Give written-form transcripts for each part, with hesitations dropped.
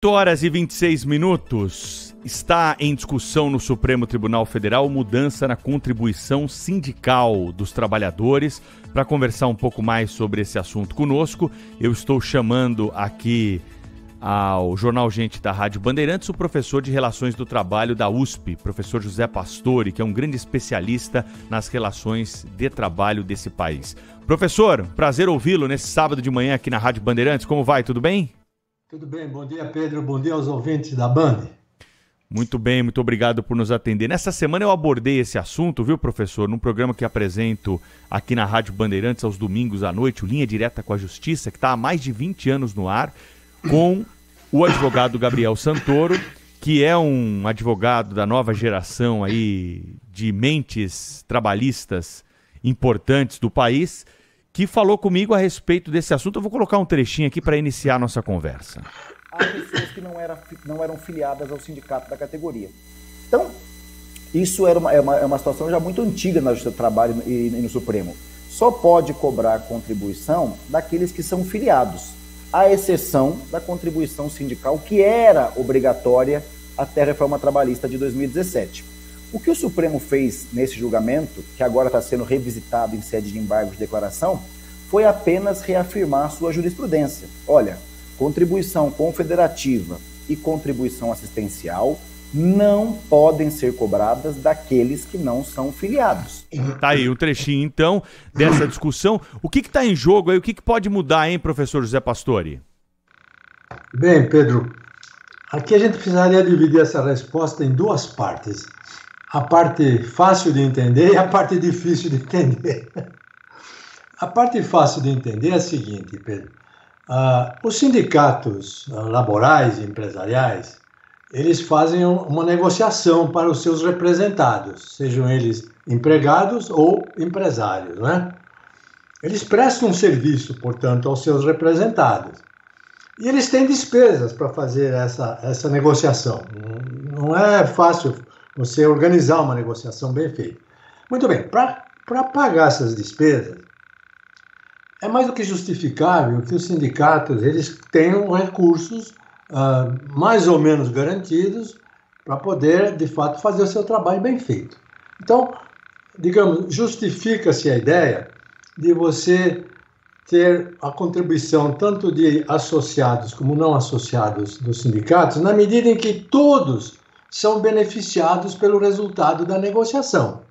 8 horas e 26 minutos. Está em discussão no Supremo Tribunal Federal mudança na contribuição sindical dos trabalhadores. Para conversar um pouco mais sobre esse assunto conosco, eu estou chamando aqui ao Jornal Gente da Rádio Bandeirantes o professor de Relações do Trabalho da USP, professor José Pastore, que é um grande especialista nas relações de trabalho desse país. Professor, prazer ouvi-lo nesse sábado de manhã aqui na Rádio Bandeirantes. Como vai? Tudo bem? Tudo bem, bom dia Pedro, bom dia aos ouvintes da Band. Muito bem, muito obrigado por nos atender. Nessa semana eu abordei esse assunto, viu, professor, num programa que apresento aqui na Rádio Bandeirantes aos domingos à noite, o Linha Direta com a Justiça, que está há mais de 20 anos no ar, com o advogado Gabriel Santoro, que é um advogado da nova geração aí de mentes trabalhistas importantes do país, que falou comigo a respeito desse assunto. Eu vou colocar um trechinho aqui para iniciar a nossa conversa. Há pessoas que não eram filiadas ao sindicato da categoria. Então, isso é uma situação já muito antiga na Justiça do Trabalho e no Supremo. Só pode cobrar contribuição daqueles que são filiados, à exceção da contribuição sindical, que era obrigatória até a reforma trabalhista de 2017. O que o Supremo fez nesse julgamento, que agora está sendo revisitado em sede de embargo de declaração, foi apenas reafirmar sua jurisprudência. Olha, contribuição confederativa e contribuição assistencial não podem ser cobradas daqueles que não são filiados. Tá aí um trechinho, então, dessa discussão. O que está em jogo aí? O que pode mudar, hein, professor José Pastore? Bem, Pedro, aqui a gente precisaria dividir essa resposta em duas partes. A parte fácil de entender e a parte difícil de entender. A parte fácil de entender é a seguinte, Pedro. Os sindicatos laborais e empresariais, eles fazem uma negociação para os seus representados, sejam eles empregados ou empresários, né? Eles prestam um serviço, portanto, aos seus representados. E eles têm despesas para fazer essa negociação. Não é fácil você organizar uma negociação bem feita. Muito bem, para pagar essas despesas, é mais do que justificável que os sindicatos eles tenham recursos mais ou menos garantidos para poder, de fato, fazer o seu trabalho bem feito. Então, digamos, justifica-se a ideia de você ter a contribuição tanto de associados como não associados dos sindicatos, na medida em que todos são beneficiados pelo resultado da negociação.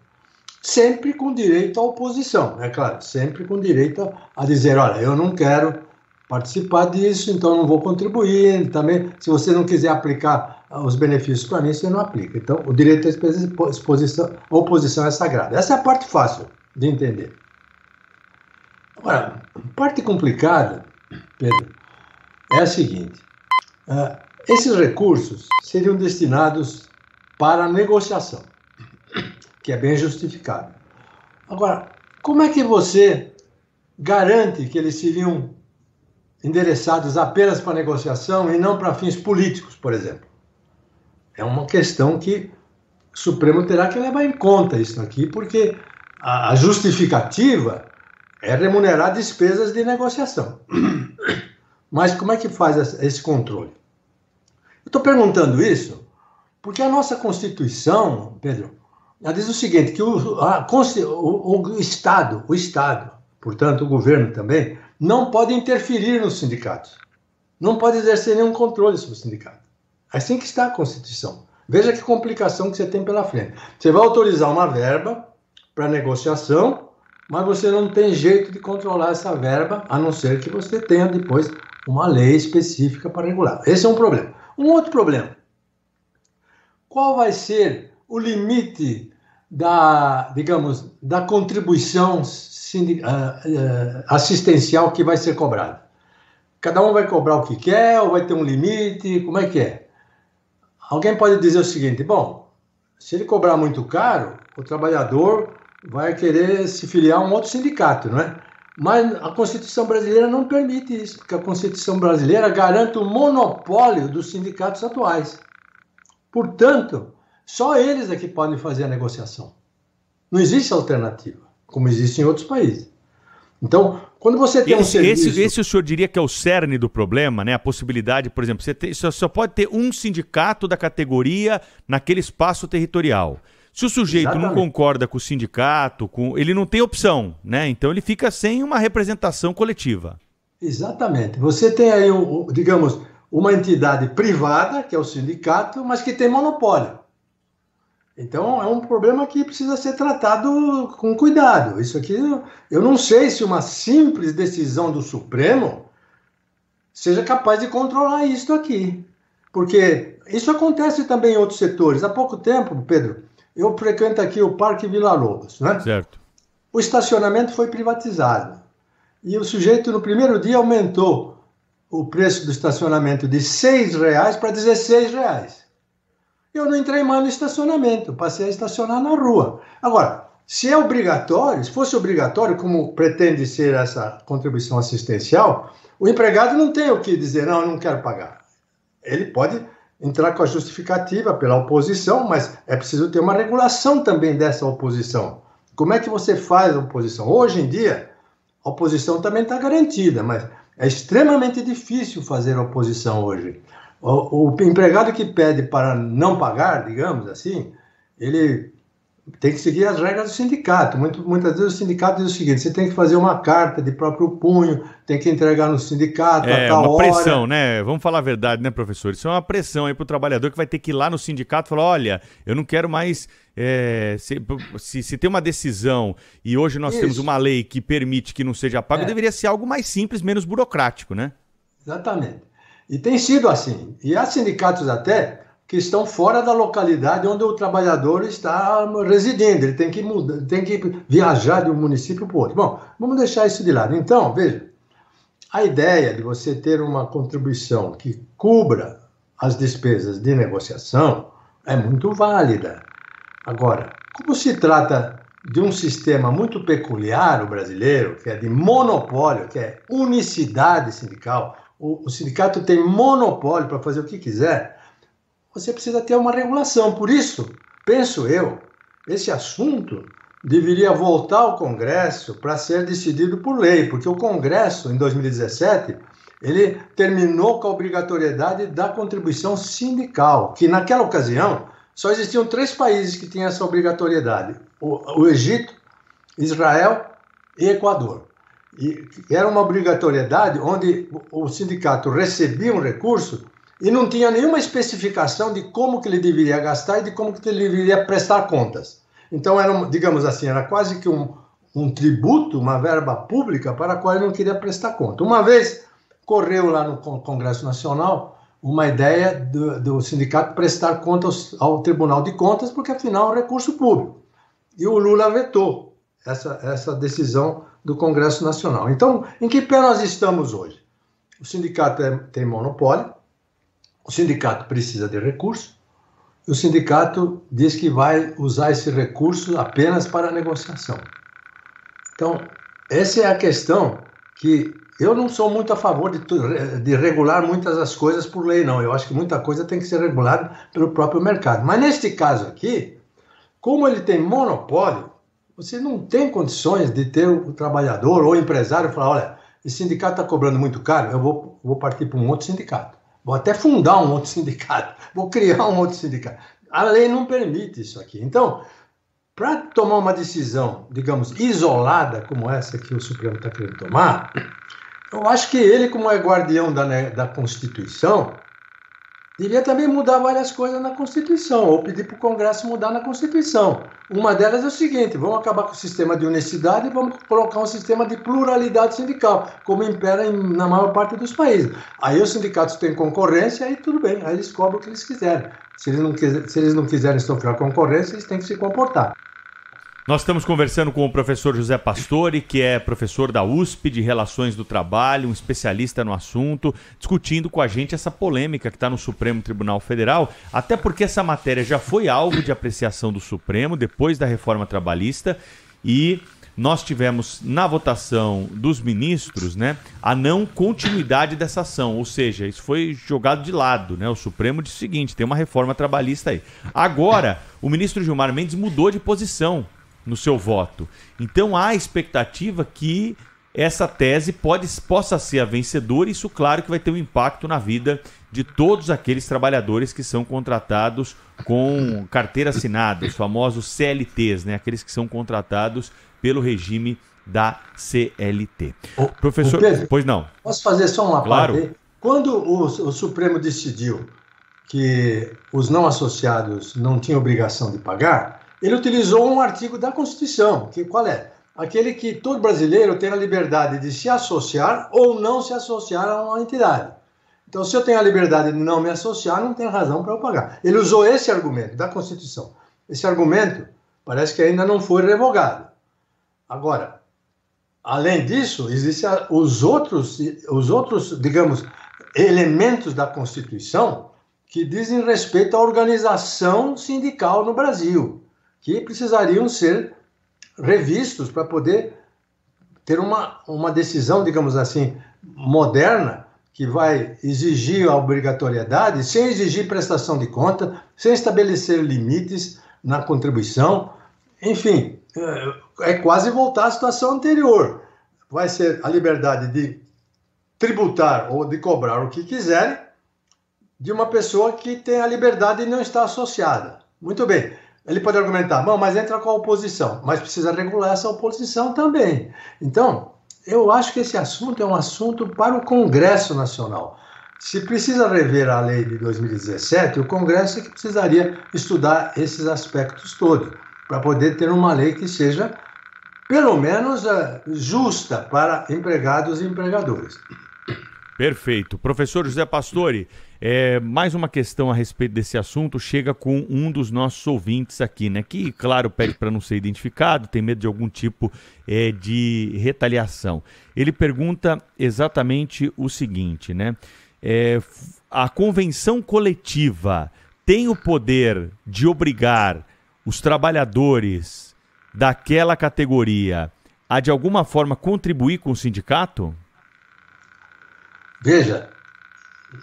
Sempre com direito à oposição, é claro, sempre com direito a dizer, olha, eu não quero participar disso, então não vou contribuir, também, se você não quiser aplicar os benefícios para mim, você não aplica. Então, o direito à oposição é sagrado. Essa é a parte fácil de entender. Agora, a parte complicada, Pedro, é a seguinte, esses recursos seriam destinados para a negociação, que é bem justificado. Agora, como é que você garante que eles seriam endereçados apenas para a negociação e não para fins políticos, por exemplo? É uma questão que o Supremo terá que levar em conta isso aqui, porque a justificativa é remunerar despesas de negociação. Mas como é que faz esse controle? Eu estou perguntando isso porque a nossa Constituição, Pedro, ela diz o seguinte, que o Estado, portanto o governo também, não pode interferir nos sindicatos. Não pode exercer nenhum controle sobre o sindicato. É assim que está a Constituição. Veja que complicação que você tem pela frente. Você vai autorizar uma verba para negociação, mas você não tem jeito de controlar essa verba, a não ser que você tenha depois uma lei específica para regular. Esse é um problema. Um outro problema. Qual vai ser o limite da contribuição assistencial que vai ser cobrada? Cada um vai cobrar o que quer ou vai ter um limite? Como é que é? Alguém pode dizer o seguinte, bom, se ele cobrar muito caro, o trabalhador vai querer se filiar a um outro sindicato, não é? Mas a Constituição brasileira não permite isso, porque a Constituição brasileira garante o monopólio dos sindicatos atuais. Portanto, só eles é que podem fazer a negociação. Não existe alternativa, como existe em outros países. Então, quando você tem um serviço... Esse o senhor diria que é o cerne do problema, né? A possibilidade, por exemplo, só pode ter um sindicato da categoria naquele espaço territorial. Se o sujeito não concorda com o sindicato, ele não tem opção, né? Então ele fica sem uma representação coletiva. Exatamente. Você tem aí, digamos, uma entidade privada, que é o sindicato, mas que tem monopólio. Então, é um problema que precisa ser tratado com cuidado. Isso aqui, eu não sei se uma simples decisão do Supremo seja capaz de controlar isso aqui. Porque isso acontece também em outros setores. Há pouco tempo, Pedro, eu frequento aqui o Parque Vila Lobos, né? Certo. O estacionamento foi privatizado. E o sujeito, no primeiro dia, aumentou o preço do estacionamento de R$ 6,00 para R$ 16,00. Eu não entrei mais no estacionamento, passei a estacionar na rua. Agora, se é obrigatório, se fosse obrigatório, como pretende ser essa contribuição assistencial, o empregado não tem o que dizer, não, eu não quero pagar. Ele pode entrar com a justificativa pela oposição, mas é preciso ter uma regulação também dessa oposição. Como é que você faz a oposição? Hoje em dia, a oposição também está garantida, mas é extremamente difícil fazer a oposição hoje. O empregado que pede para não pagar, digamos assim, ele tem que seguir as regras do sindicato. Muitas vezes o sindicato diz o seguinte: você tem que fazer uma carta de próprio punho, tem que entregar no sindicato a tal hora. É uma pressão, né? Vamos falar a verdade, né, professor? Isso é uma pressão aí para o trabalhador que vai ter que ir lá no sindicato e falar: olha, eu não quero mais... se tem uma decisão e hoje nós temos uma lei que permite que não seja pago, deveria ser algo mais simples, menos burocrático, né? Exatamente. E tem sido assim. E há sindicatos até que estão fora da localidade onde o trabalhador está residindo. Ele tem que mudar, tem que viajar de um município para o outro. Bom, vamos deixar isso de lado. Então, veja, a ideia de você ter uma contribuição que cubra as despesas de negociação é muito válida. Agora, como se trata de um sistema muito peculiar, o brasileiro, que é de monopólio, que é unicidade sindical, o sindicato tem monopólio para fazer o que quiser, você precisa ter uma regulação. Por isso, penso eu, esse assunto deveria voltar ao Congresso para ser decidido por lei, porque o Congresso, em 2017, ele terminou com a obrigatoriedade da contribuição sindical, que naquela ocasião só existiam 3 países que tinham essa obrigatoriedade: o Egito, Israel e Equador. E era uma obrigatoriedade onde o sindicato recebia um recurso e não tinha nenhuma especificação de como que ele deveria gastar e de como que ele deveria prestar contas. Então, era, digamos assim, era quase que um tributo, uma verba pública para a qual ele não queria prestar conta. Uma vez, correu lá no Congresso Nacional uma ideia do sindicato prestar contas ao Tribunal de Contas, porque, afinal, é um recurso público. E o Lula vetou essa decisão do Congresso Nacional. Então, em que pé nós estamos hoje? O sindicato tem monopólio, o sindicato precisa de recurso, e o sindicato diz que vai usar esse recurso apenas para a negociação. Então, essa é a questão que eu não sou muito a favor de regular muitas das coisas por lei, não. Eu acho que muita coisa tem que ser regulada pelo próprio mercado. Mas neste caso aqui, como ele tem monopólio, você não tem condições de ter o trabalhador ou o empresário falar: olha, esse sindicato está cobrando muito caro, eu vou partir para um outro sindicato. Vou até fundar um outro sindicato, vou criar um outro sindicato. A lei não permite isso aqui. Então, para tomar uma decisão, digamos, isolada, como essa que o Supremo está querendo tomar, eu acho que ele, como é guardião da Constituição, devia também mudar várias coisas na Constituição, ou pedir para o Congresso mudar na Constituição. Uma delas é o seguinte: vamos acabar com o sistema de unicidade e vamos colocar um sistema de pluralidade sindical, como impera na maior parte dos países. Aí os sindicatos têm concorrência, aí tudo bem, aí eles cobram o que eles quiserem. Se eles não quiserem sofrer a concorrência, eles têm que se comportar. Nós estamos conversando com o professor José Pastore, que é professor da USP de Relações do Trabalho, um especialista no assunto, discutindo com a gente essa polêmica que está no Supremo Tribunal Federal, até porque essa matéria já foi alvo de apreciação do Supremo depois da reforma trabalhista e nós tivemos na votação dos ministros, né, a não continuidade dessa ação, ou seja, isso foi jogado de lado, né? O Supremo disse o seguinte: tem uma reforma trabalhista aí. Agora, o ministro Gilmar Mendes mudou de posição no seu voto. Então há expectativa que essa tese possa ser a vencedora, e isso, claro, que vai ter um impacto na vida de todos aqueles trabalhadores que são contratados com carteira assinada, os famosos CLTs, né? Aqueles que são contratados pelo regime da CLT. Professor, Pedro, pois não. Posso fazer só uma Claro. parte? Quando o Supremo decidiu que os não associados não tinham obrigação de pagar, ele utilizou um artigo da Constituição, que qual é? Aquele que todo brasileiro tem a liberdade de se associar ou não se associar a uma entidade. Então, se eu tenho a liberdade de não me associar, não tem razão para eu pagar. Ele usou esse argumento da Constituição. Esse argumento parece que ainda não foi revogado. Agora, além disso, existem os outros, digamos, elementos da Constituição que dizem respeito à organização sindical no Brasil, que precisariam ser revistos para poder ter uma decisão, digamos assim, moderna, que vai exigir a obrigatoriedade sem exigir prestação de conta, sem estabelecer limites na contribuição. Enfim, é quase voltar à situação anterior. Vai ser a liberdade de tributar ou de cobrar o que quiserem de uma pessoa que tem a liberdade de não estar associada. Muito bem. Ele pode argumentar, bom, mas entra com a oposição, mas precisa regular essa oposição também. Então, eu acho que esse assunto é um assunto para o Congresso Nacional. Se precisa rever a lei de 2017, o Congresso é que precisaria estudar esses aspectos todos, para poder ter uma lei que seja, pelo menos, justa para empregados e empregadores. Perfeito. Professor José Pastore, mais uma questão a respeito desse assunto chega com um dos nossos ouvintes aqui, né? Que, claro, pede para não ser identificado, tem medo de algum tipo de retaliação. Ele pergunta exatamente o seguinte, né? A convenção coletiva tem o poder de obrigar os trabalhadores daquela categoria a, de alguma forma, contribuir com o sindicato? Veja,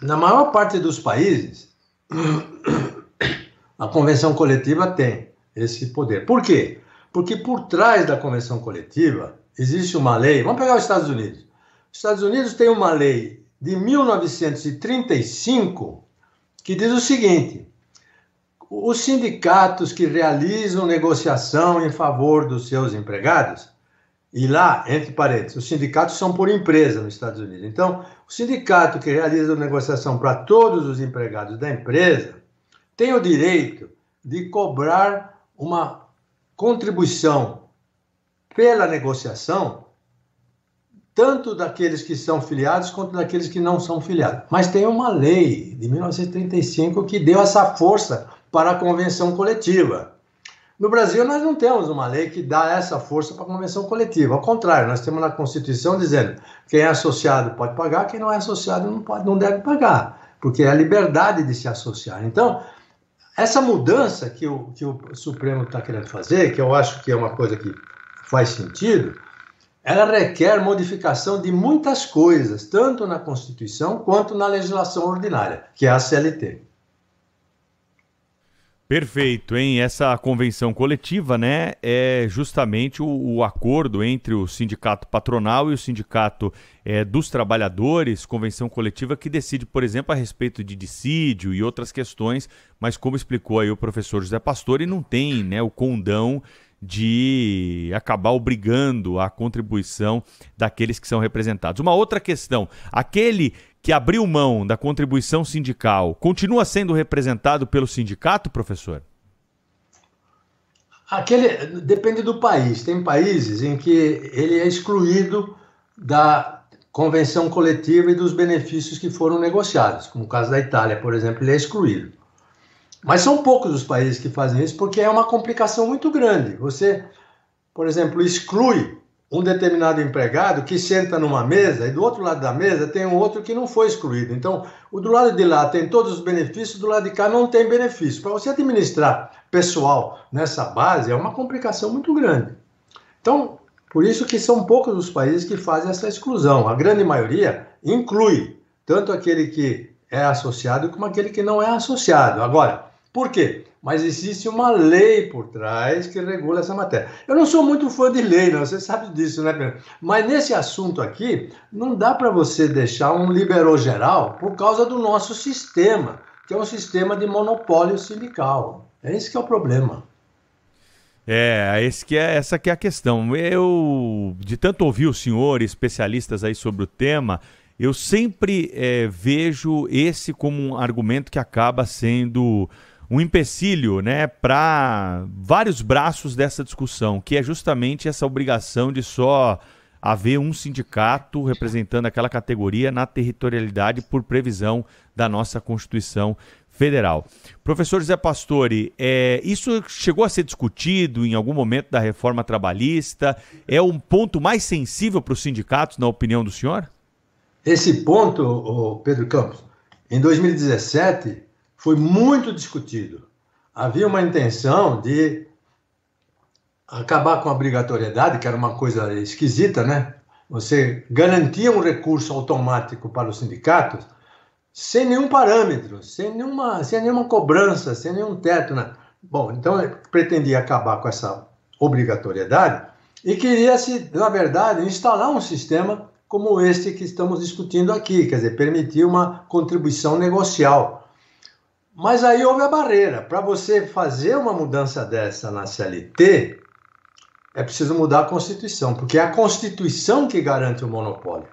na maior parte dos países, a convenção coletiva tem esse poder. Por quê? Porque por trás da convenção coletiva existe uma lei. Vamos pegar os Estados Unidos. Os Estados Unidos têm uma lei de 1935 que diz o seguinte: os sindicatos que realizam negociação em favor dos seus empregados, e lá, entre parênteses, os sindicatos são por empresa nos Estados Unidos. Então, o sindicato que realiza negociação para todos os empregados da empresa tem o direito de cobrar uma contribuição pela negociação, tanto daqueles que são filiados quanto daqueles que não são filiados. Mas tem uma lei de 1935 que deu essa força para a convenção coletiva. No Brasil, nós não temos uma lei que dá essa força para a convenção coletiva. Ao contrário, nós temos na Constituição dizendo que quem é associado pode pagar, quem não é associado não deve pagar, porque é a liberdade de se associar. Então, essa mudança que o Supremo está querendo fazer, que eu acho que é uma coisa que faz sentido, ela requer modificação de muitas coisas, tanto na Constituição quanto na legislação ordinária, que é a CLT. Perfeito, hein? Essa convenção coletiva, né, é justamente o acordo entre o sindicato patronal e o sindicato dos trabalhadores, convenção coletiva que decide, por exemplo, a respeito de dissídio e outras questões, mas como explicou aí o professor José Pastore, não tem, né, o condão de acabar obrigando a contribuição daqueles que são representados. Uma outra questão, aquele que abriu mão da contribuição sindical continua sendo representado pelo sindicato, professor? Depende do país. Tem países em que ele é excluído da convenção coletiva e dos benefícios que foram negociados. Como o caso da Itália, por exemplo, ele é excluído. Mas são poucos os países que fazem isso porque é uma complicação muito grande. Você, por exemplo, exclui um determinado empregado que senta numa mesa e do outro lado da mesa tem um outro que não foi excluído. Então, o do lado de lá tem todos os benefícios, do lado de cá não tem benefício. Para você administrar pessoal nessa base é uma complicação muito grande. Então, por isso que são poucos os países que fazem essa exclusão. A grande maioria inclui tanto aquele que é associado como aquele que não é associado. Agora, Por quê? Mas existe uma lei por trás que regula essa matéria. Eu não sou muito fã de lei, não, você sabe disso, né, Pedro? Mas nesse assunto aqui, não dá para você deixar um liberou geral por causa do nosso sistema, que é um sistema de monopólio sindical. É esse que é o problema. Essa que é a questão. Eu, de tanto ouvir o senhor, especialistas aí sobre o tema, eu sempre vejo esse como um argumento que acaba sendo um empecilho, né, para vários braços dessa discussão, que é justamente essa obrigação de só haver um sindicato representando aquela categoria na territorialidade por previsão da nossa Constituição Federal. Professor José Pastore, isso chegou a ser discutido em algum momento da reforma trabalhista? É um ponto mais sensível para os sindicatos, na opinião do senhor? Esse ponto, Pedro Campos, em 2017 foi muito discutido. Havia uma intenção de acabar com a obrigatoriedade, que era uma coisa esquisita, né? Você garantia um recurso automático para os sindicatos sem nenhum parâmetro, sem nenhuma cobrança, sem nenhum teto, né? Bom, então ele pretendia acabar com essa obrigatoriedade e queria-se, na verdade, instalar um sistema como este que estamos discutindo aqui, quer dizer, permitir uma contribuição negocial. Mas aí houve a barreira. Para você fazer uma mudança dessa na CLT, é preciso mudar a Constituição, porque é a Constituição que garante o monopólio.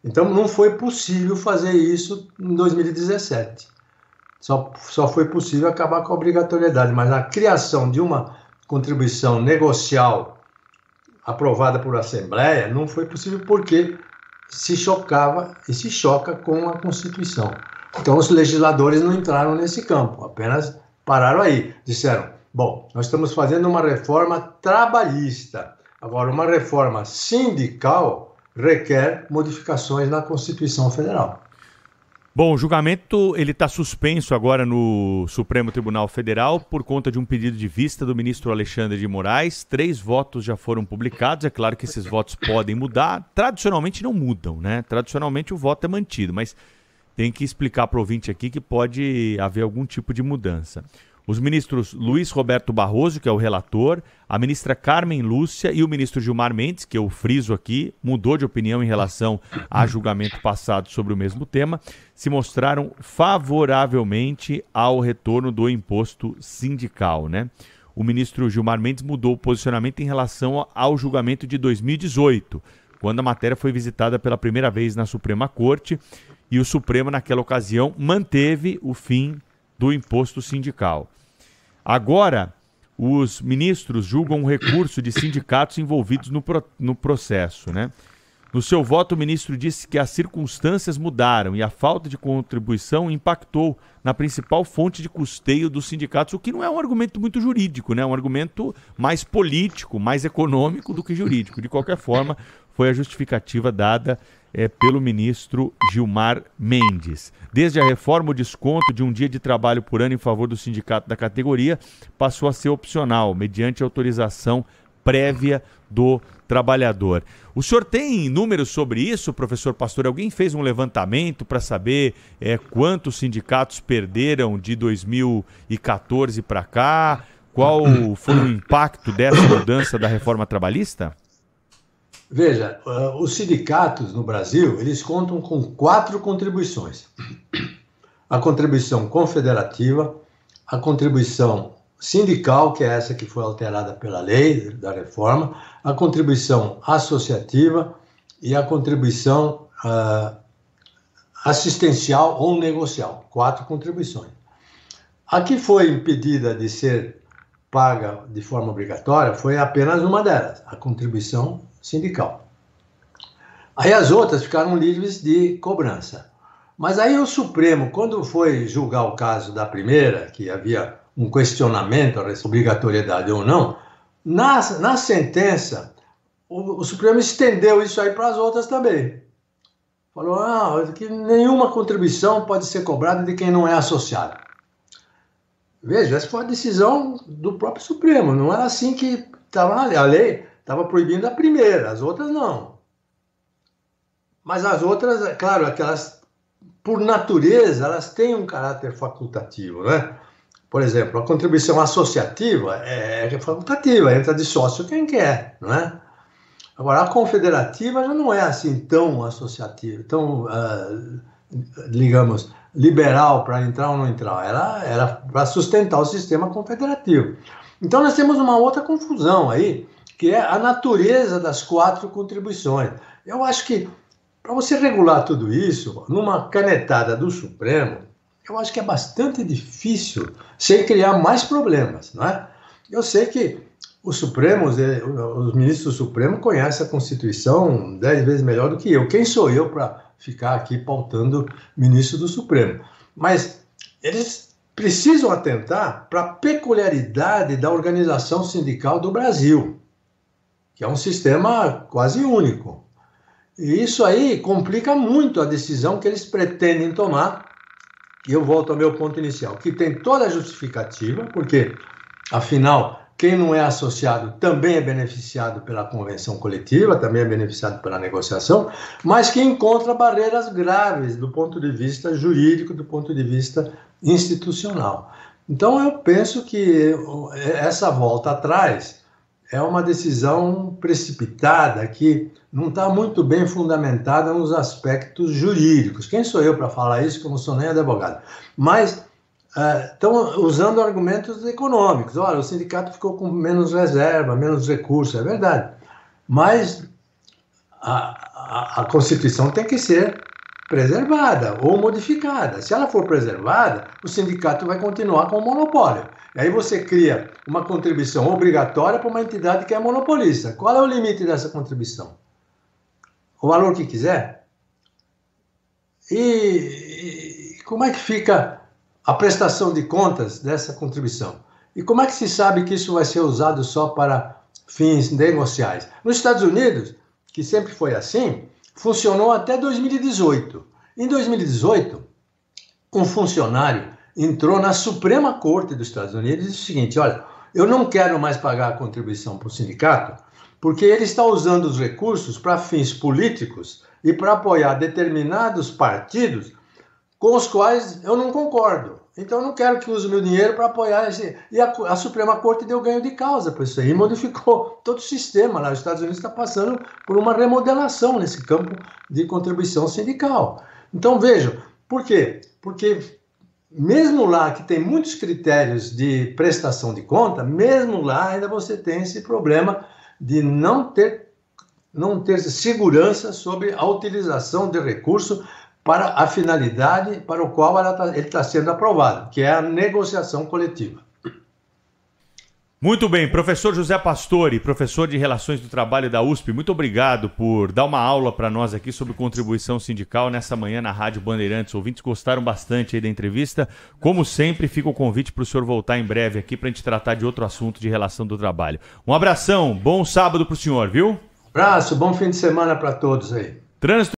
Então não foi possível fazer isso em 2017. Só foi possível acabar com a obrigatoriedade, mas a criação de uma contribuição negocial aprovada por Assembleia não foi possível porque se chocava e se choca com a Constituição. Então os legisladores não entraram nesse campo, apenas pararam aí. Disseram, bom, nós estamos fazendo uma reforma trabalhista. Agora, uma reforma sindical requer modificações na Constituição Federal. Bom, o julgamento está suspenso agora no Supremo Tribunal Federal por conta de um pedido de vista do ministro Alexandre de Moraes. 3 votos já foram publicados. É claro que esses votos podem mudar. Tradicionalmente não mudam, né? Tradicionalmente o voto é mantido, mas tem que explicar para o ouvinte aqui que pode haver algum tipo de mudança. Os ministros Luiz Roberto Barroso, que é o relator, a ministra Carmen Lúcia e o ministro Gilmar Mendes, que eu friso aqui, mudou de opinião em relação a julgamento passado sobre o mesmo tema, se mostraram favoravelmente ao retorno do imposto sindical, né? O ministro Gilmar Mendes mudou o posicionamento em relação ao julgamento de 2018, quando a matéria foi visitada pela primeira vez na Suprema Corte, e o Supremo, naquela ocasião, manteve o fim do imposto sindical. Agora, os ministros julgam um recurso de sindicatos envolvidos no processo, né? No seu voto, o ministro disse que as circunstâncias mudaram e a falta de contribuição impactou na principal fonte de custeio dos sindicatos, o que não é um argumento muito jurídico, né? É um argumento mais político, mais econômico do que jurídico. De qualquer forma, foi a justificativa dada pelo ministro Gilmar Mendes. Desde a reforma, o desconto de um dia de trabalho por ano em favor do sindicato da categoria passou a ser opcional, mediante autorização prévia do trabalhador. O senhor tem números sobre isso, professor Pastore? Alguém fez um levantamento para saber quantos sindicatos perderam de 2014 para cá? Qual foi o impacto dessa mudança da reforma trabalhista? Veja, os sindicatos no Brasil, eles contam com 4 contribuições. A contribuição confederativa, a contribuição sindical, que é essa que foi alterada pela lei da reforma, a contribuição associativa e a contribuição assistencial ou negocial. 4 contribuições. A que foi impedida de ser paga de forma obrigatória foi apenas uma delas, a contribuição sindical. Aí as outras ficaram livres de cobrança. Mas aí o Supremo, quando foi julgar o caso da primeira, que havia um questionamento a obrigatoriedade ou não, na sentença, o Supremo estendeu isso aí para as outras também. Falou que nenhuma contribuição pode ser cobrada de quem não é associado. Veja, essa foi a decisão do próprio Supremo, não era assim que estava na lei. A lei estava proibindo a primeira, as outras não. Mas as outras, claro, aquelas por natureza, elas têm um caráter facultativo, né? Por exemplo, a contribuição associativa é facultativa, entra de sócio quem quer, não é? Agora, a confederativa já não é assim tão associativa, tão, digamos, liberal para entrar ou não entrar. Ela era para sustentar o sistema confederativo. Então, nós temos uma outra confusão aí, que é a natureza das 4 contribuições. Eu acho que, para você regular tudo isso, numa canetada do Supremo, eu acho que é bastante difícil sem criar mais problemas, não é? Eu sei que os ministros do Supremo conhecem a Constituição 10 vezes melhor do que eu. Quem sou eu para ficar aqui pautando ministro do Supremo? Mas eles precisam atentar para a peculiaridade da organização sindical do Brasil, que é um sistema quase único. E isso aí complica muito a decisão que eles pretendem tomar. E eu volto ao meu ponto inicial, que tem toda a justificativa, porque, afinal, quem não é associado também é beneficiado pela convenção coletiva, também é beneficiado pela negociação, mas que encontra barreiras graves do ponto de vista jurídico, do ponto de vista institucional. Então, eu penso que essa volta atrás é uma decisão precipitada que não está muito bem fundamentada nos aspectos jurídicos. Quem sou eu para falar isso, que eu não sou nem advogado? Mas estão usando argumentos econômicos. Olha, o sindicato ficou com menos reserva, menos recursos, é verdade. Mas a Constituição tem que ser preservada ou modificada. Se ela for preservada, o sindicato vai continuar com o monopólio. E aí você cria uma contribuição obrigatória para uma entidade que é monopolista. Qual é o limite dessa contribuição? O valor que quiser? E como é que fica a prestação de contas dessa contribuição? E como é que se sabe que isso vai ser usado só para fins negociais? Nos Estados Unidos, que sempre foi assim, funcionou até 2018. Em 2018, um funcionário entrou na Suprema Corte dos Estados Unidos e disse o seguinte: olha, eu não quero mais pagar a contribuição para o sindicato porque ele está usando os recursos para fins políticos e para apoiar determinados partidos com os quais eu não concordo. Então eu não quero que use o meu dinheiro para apoiar esse... E a Suprema Corte deu ganho de causa para isso aí, e modificou todo o sistema lá. Os Estados Unidos está passando por uma remodelação nesse campo de contribuição sindical. Então vejam, por quê? Porque mesmo lá que tem muitos critérios de prestação de conta, mesmo lá ainda você tem esse problema de não ter segurança sobre a utilização de recurso para a finalidade para o qual ele está sendo aprovado, que é a negociação coletiva. Muito bem, professor José Pastore, professor de Relações do Trabalho da USP, muito obrigado por dar uma aula para nós aqui sobre contribuição sindical nessa manhã na Rádio Bandeirantes. Ouvintes gostaram bastante aí da entrevista. Como sempre, fica o convite para o senhor voltar em breve aqui para a gente tratar de outro assunto de relação do trabalho. Um abração, bom sábado para o senhor, viu? Abraço, bom fim de semana para todos aí. Trânsito